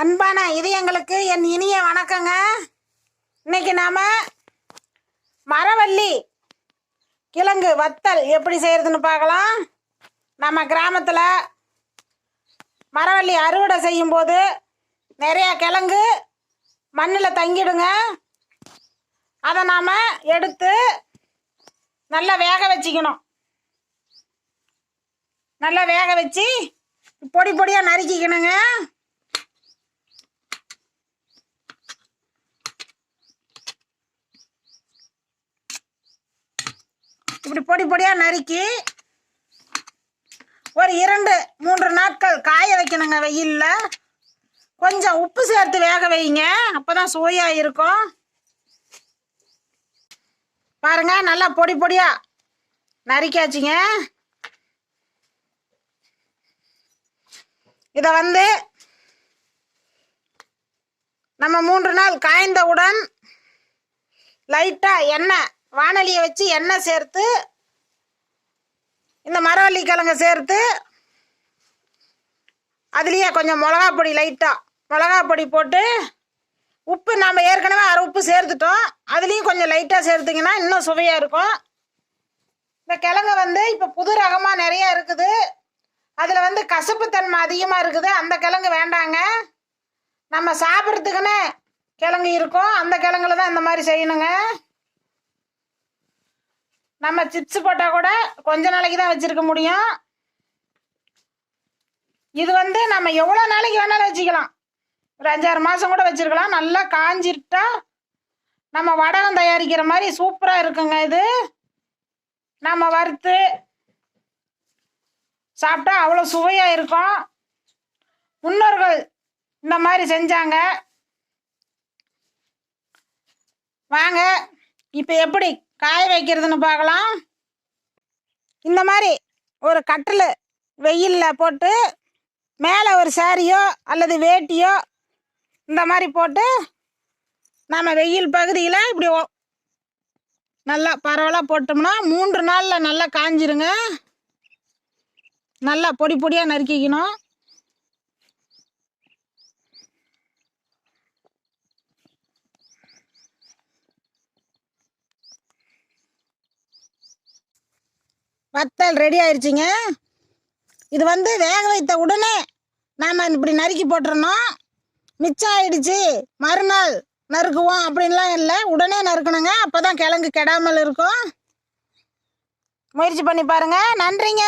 அன்பான இதயங்களுக்கு என் இனிய வணக்கங்க. இன்னைக்கு நாம மரவள்ளி கிழங்கு வத்தல் எப்படி செய்யறதுன்னு பார்க்கலாம். நம்ம கிராமத்தில் மரவள்ளி அறுவடை செய்யும் போது நிறைய கிழங்கு மண்ணில் தங்கிடுங்க. அதை நாம் எடுத்து நல்லா வேக வச்சுக்கணும். நல்லா வேக வச்சு பொடி பொடியாக நறுக்கிக்கணுங்க. இப்படி பொடி பொடியாக நறுக்கி ஒரு 2-3 நாட்கள் காய வைக்கணுங்க வெயிலில். கொஞ்சம் உப்பு சேர்த்து வேக வைங்க, அப்போ தான் சுவையாக இருக்கும். பாருங்க, நல்லா பொடி பொடியாக நறுக்கியாச்சுங்க. இதை நம்ம 3 நாள் காய்ந்தவுடன் லைட்டாக எண்ணெய் வானலியை வச்சு எண்ணெய் சேர்த்து இந்த மரவள்ளி கிழங்க சேர்த்து அதுலேயே கொஞ்சம் மிளகா பொடி, லைட்டாக மிளகா பொடி போட்டு உப்பு நாம் ஏற்கனவே அரை உப்பு சேர்த்துட்டோம், அதுலேயும் கொஞ்சம் லைட்டாக சேர்த்திங்கன்னா இன்னும் சுவையாக இருக்கும். இந்த கிழங்கு இப்போ புது ரகமாக நிறையா இருக்குது. அதில் கசப்புத்தன்மை அதிகமாக இருக்குது. அந்த கிழங்கு வேண்டாங்க. நம்ம சாப்பிட்றதுக்குன்னு கிழங்கு இருக்கும், அந்த கிழங்குல தான் இந்த மாதிரி செய்யணுங்க. நம்ம சிப்ஸ் போட்டால் கூட கொஞ்ச நாளைக்கு தான் வச்சுருக்க முடியும். இது நம்ம எவ்வளோ நாளைக்கு வேணாலும் வச்சுக்கலாம். ஒரு 5-6 மாதம் கூட வச்சுருக்கலாம். நல்லா காஞ்சிட்டா நம்ம வடகம் தயாரிக்கிற மாதிரி சூப்பராக இருக்குங்க. இது நம்ம வறுத்து சாப்பிட்டா அவ்வளோ சுவையாக இருக்கும். முன்னோர்கள் இந்த மாதிரி செஞ்சாங்க. வாங்க இப்போ எப்படி காய வைக்கிறதுன்னு பார்க்கலாம். இந்த மாதிரி ஒரு கட்டில் வெயிலில் போட்டு மேலே ஒரு சாரியோ அல்லது வேட்டியோ இந்த மாதிரி போட்டு நம்ம வெயில் பகுதியில் இப்படி நல்லா பரவலாக போட்டோம்னா 3 நாளில் நல்லா காஞ்சிருங்க. நல்லா பொடி பொடியாக நறுக்கிக்கணும். வத்தல் ரெடி ஆயிடுச்சுங்க. இது வேக வைத்த உடனே நாம் இப்படி நறுக்கி போட்டுறணும். மிச்சம் ஆயிடுச்சு மறுநாள் நறுக்குவோம் அப்படின்லாம் இல்லை, உடனே நறுக்கணுங்க. அப்போ தான் கிழங்கு கெடாமல் இருக்கும். முயற்சி பண்ணி பாருங்கள். நன்றிங்க.